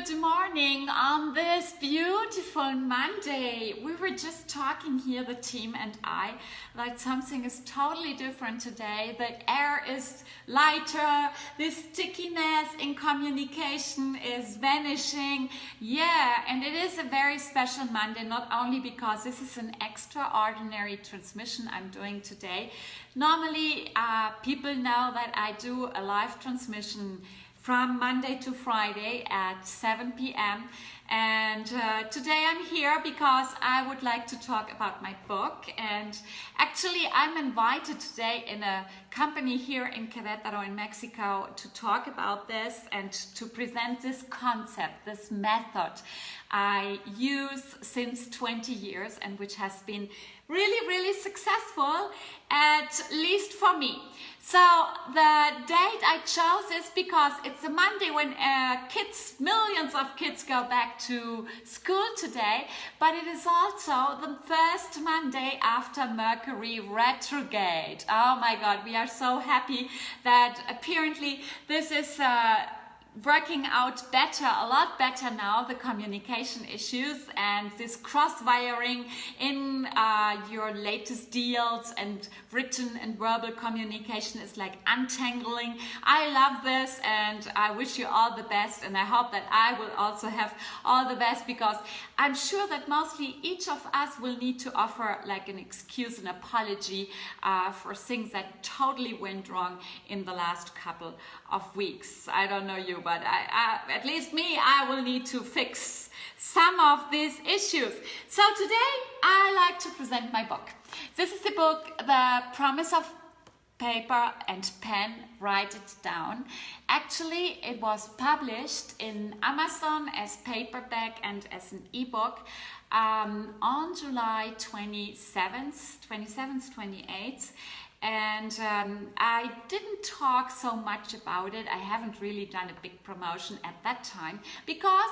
good morning on this beautiful Monday. We were just talking here, the team and I, like something is totally different today. The air is lighter, the stickiness in communication is vanishing. Yeah, and it is a very special Monday, not only because this is an extraordinary transmission I'm doing today. Normally, people know that I do a live transmission from Monday to Friday at 7 p.m. And today I'm here because I would like to talk about my book. And actually I'm invited today in a company here in Querétaro in Mexico to talk about this and to present this concept, this method I use since 20 years and which has been really successful, at least for me. So the date I chose is because it's a Monday when millions of kids go back to school today, but it is also the first Monday after Mercury retrograde. Oh my God, we are so happy that apparently this is working out better, a lot better now, the communication issues and this cross-wiring in your latest deals, and written and verbal communication is like untangling. I love this and I wish you all the best, and I hope that I will also have all the best, because I'm sure that mostly each of us will need to offer like an excuse, an apology for things that totally went wrong in the last couple of weeks. I don't know you, but at least me, I will need to fix some of these issues. So today I like to present my book. This is the book, The Promise of Paper and Pen, Write It Down. Actually, it was published in Amazon as paperback and as an ebook on July 27th, 28th. And I didn't talk so much about it. I haven't really done a big promotion at that time because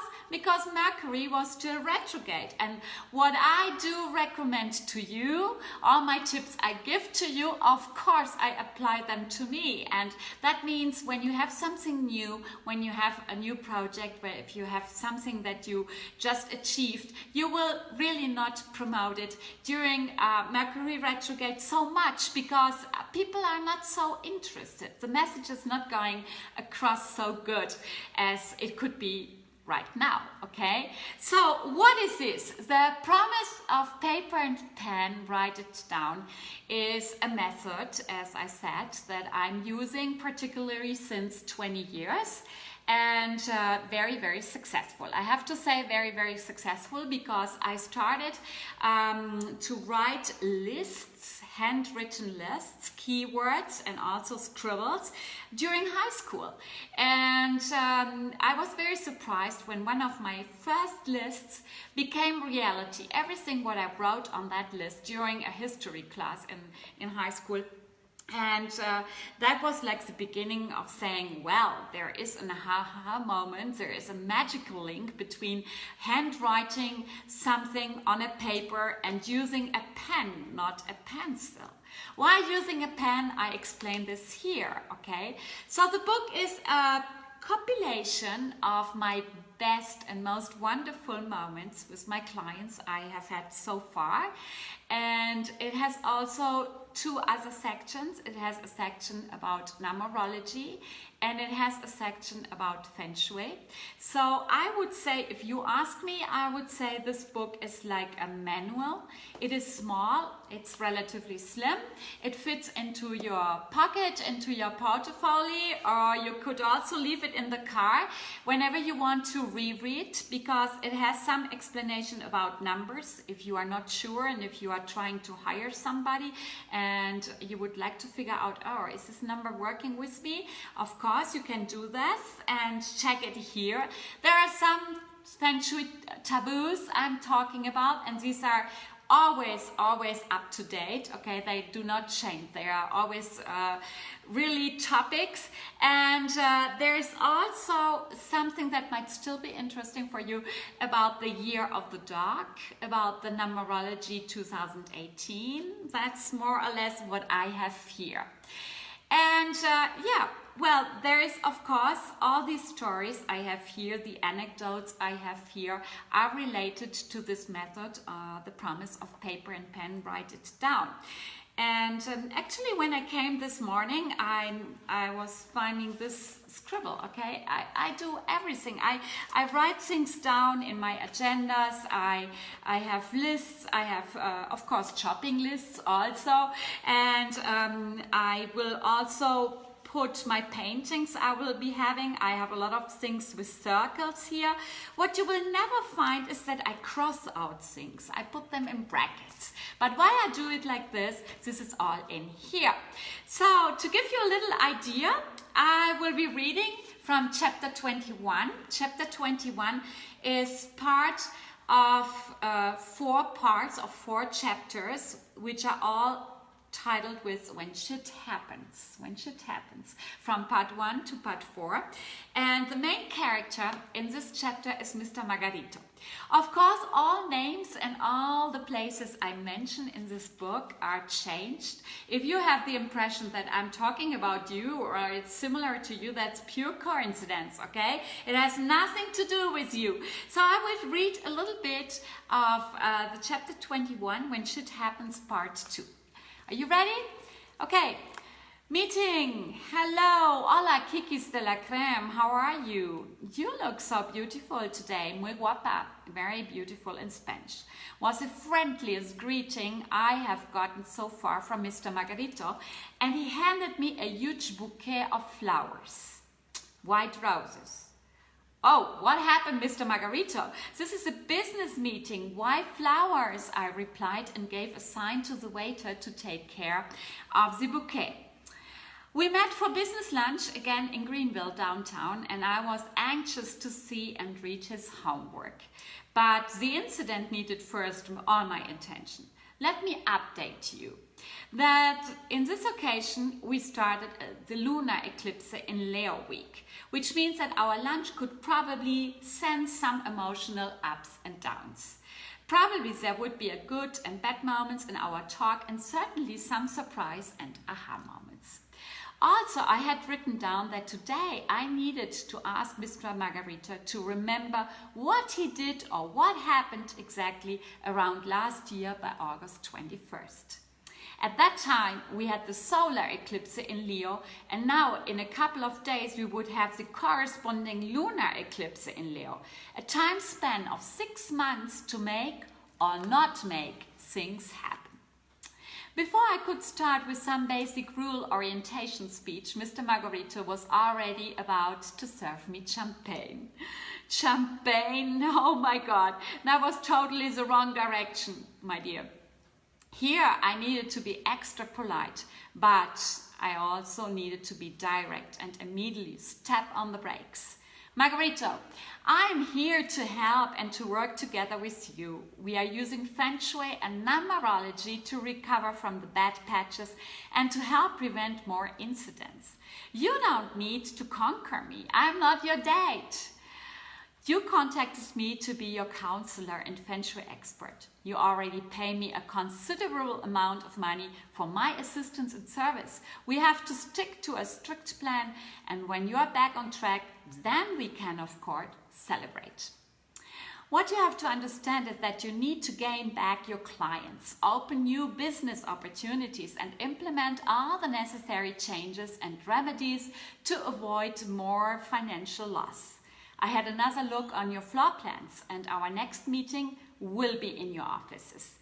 Mercury was still retrograde. And what I do recommend to you, all my tips I give to you, of course I apply them to me. And that means when you have something new, when you have a new project, where if you have something that you just achieved, you will really not promote it during Mercury retrograde so much, because people are not so interested. The message is not going across so good as it could be right now, okay? So what is this? The Promise of Paper and Pen, Write It Down, is a method, as I said, that I'm using particularly since 20 years. And very successful. I have to say very successful, because I started to write lists, handwritten lists, keywords and also scribbles during high school. And I was very surprised when one of my first lists became reality. Everything what I wrote on that list during a history class in high school. And that was like the beginning of saying, well, there is an aha moment, there is a magical link between handwriting something on a paper and using a pen, not a pencil. Why using a pen? I explain this here, okay? So the book is a compilation of my best and most wonderful moments with my clients I have had so far. And it has also two other sections. It has a section about numerology and it has a section about Feng Shui. So I would say, if you ask me, I would say this book is like a manual. It is small, it's relatively slim. It fits into your pocket, into your portfolio, or you could also leave it in the car whenever you want to reread, because it has some explanation about numbers if you are not sure, and if you are trying to hire somebody and you would like to figure out, oh, is this number working with me? Of course you can do this and check it here. There are some Feng Shui taboos I'm talking about, and these are always up to date, okay? They do not change. They are always really topics. And there's also something that might still be interesting for you about the year of the dog, about the numerology 2018. That's more or less what I have here. And yeah, well, there is, of course, all these stories I have here, the anecdotes I have here are related to this method, the promise of paper and pen, write it down. And actually, when I came this morning, I was finding this scribble, okay? I do everything. I write things down in my agendas. I have lists. I have, of course, shopping lists also. And I will also put my paintings I will be having. I have a lot of things with circles here. What you will never find is that I cross out things. I put them in brackets. But why I do it like this is all in here. So to give you a little idea, I will be reading from chapter 21. Chapter 21 is part of 4 parts of 4 chapters, which are all titled with When Shit Happens. When Shit Happens, from part 1 to part 4. And the main character in this chapter is Mr. Margarito. Of course, all names and all the places I mention in this book are changed. If you have the impression that I'm talking about you or it's similar to you, that's pure coincidence, okay? It has nothing to do with you. So I will read a little bit of the chapter 21, When Shit Happens, part 2. Are you ready? Okay. Meeting. Hello. Hola, Kikis de la creme. How are you? You look so beautiful today. Muy guapa. Very beautiful in Spanish. Was the friendliest greeting I have gotten so far from Mr. Margarito, and he handed me a huge bouquet of flowers. White roses. Oh, what happened, Mr. Margarito? This is a business meeting. Why flowers? I replied and gave a sign to the waiter to take care of the bouquet. We met for business lunch again in Greenville downtown, and I was anxious to see and read his homework. But the incident needed first all my attention. Let me update you that in this occasion we started the lunar eclipse in Leo week, which means that our lunch could probably sense some emotional ups and downs. Probably there would be a good and bad moments in our talk, and certainly some surprise and aha moments. Also, I had written down that today I needed to ask Mr. Margarito to remember what he did or what happened exactly around last year by August 21st. At that time, we had the solar eclipse in Leo, and now in a couple of days we would have the corresponding lunar eclipse in Leo. A time span of 6 months to make or not make things happen. Before I could start with some basic rule orientation speech, Mr. Margarito was already about to serve me champagne. Champagne? Oh my God, that was totally the wrong direction, my dear. Here I needed to be extra polite, but I also needed to be direct and immediately step on the brakes. Margarito, I'm here to help and to work together with you. We are using Feng Shui and numerology to recover from the bad patches and to help prevent more incidents. You don't need to conquer me. I'm not your date. You contacted me to be your counselor and Feng Shui expert. You already pay me a considerable amount of money for my assistance and service. We have to stick to a strict plan, and when you are back on track, then we can, of course, celebrate. What you have to understand is that you need to gain back your clients, open new business opportunities, and implement all the necessary changes and remedies to avoid more financial loss. I had another look on your floor plans, and our next meeting will be in your offices,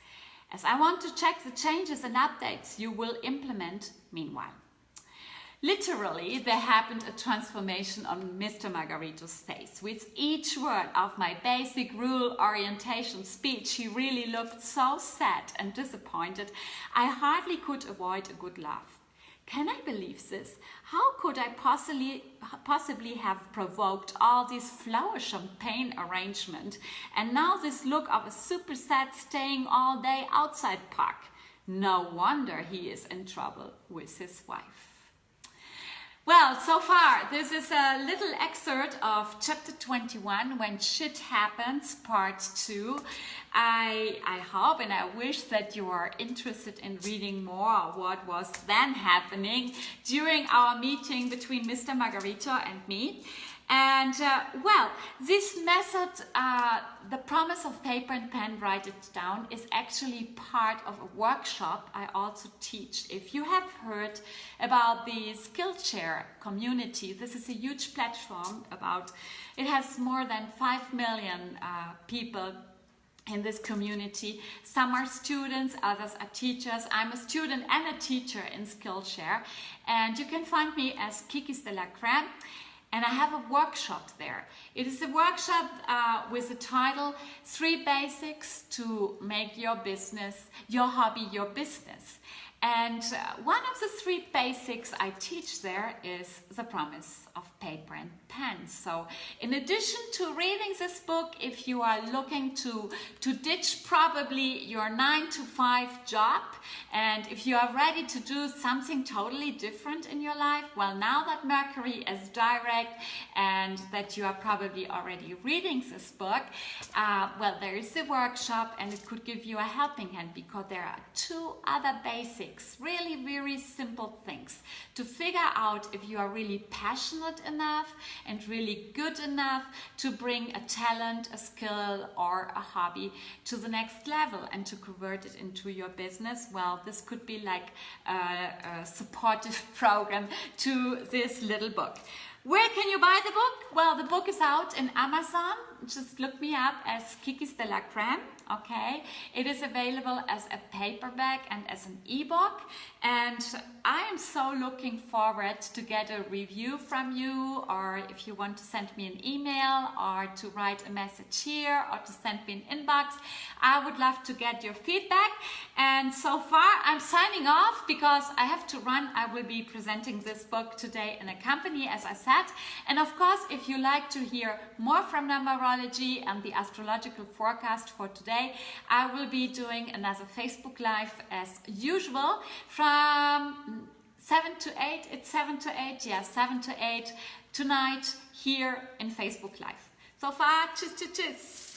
as I want to check the changes and updates you will implement meanwhile. Literally, there happened a transformation on Mr. Margarito's face. With each word of my basic rule orientation speech, he really looked so sad and disappointed, I hardly could avoid a good laugh. Can I believe this? How could I possibly have provoked all this flower champagne arrangement and now this look of a super sad staying all day outside park? No wonder he is in trouble with his wife. Well, so far, this is a little excerpt of chapter 21, When Shit Happens, part 2. I hope and I wish that you are interested in reading more of what was then happening during our meeting between Mr. Margarito and me. And well, this method, the promise of paper and pen, write it down, is actually part of a workshop I also teach. If you have heard about the Skillshare community, this is a huge platform it has more than 5 million people in this community. Some are students, others are teachers. I'm a student and a teacher in Skillshare, and you can find me as Kikis de la Crème. And I have a workshop there. It is a workshop with the title 3 Basics to Make Your Business, Your Hobby, Your Business. And one of the 3 basics I teach there is the promise of paper and pen. So in addition to reading this book, if you are looking to ditch probably your 9-to-5 job, and if you are ready to do something totally different in your life, well, now that Mercury is direct and that you are probably already reading this book, well, there is a workshop and it could give you a helping hand, because there are 2 other basics, really very simple things to figure out if you are really passionate enough and really good enough to bring a talent, a skill or a hobby to the next level and to convert it into your business. Well, this could be like a supportive program to this little book. Where can you buy the book? Well, the book is out in Amazon. Just look me up as Kikis de la Crème, okay? It is available as a paperback and as an ebook. And I am so looking forward to get a review from you, or if you want to send me an email or to write a message here or to send me an inbox. I would love to get your feedback. And so far I'm signing off because I have to run. I will be presenting this book today in a company, as I said. And of course, if you like to hear more from numerology and the astrological forecast for today, I will be doing another Facebook Live as usual from 7 to 8. It's 7 to 8, yeah, 7 to 8 tonight here in Facebook Live. So far, tschüss, tschüss, tschüss.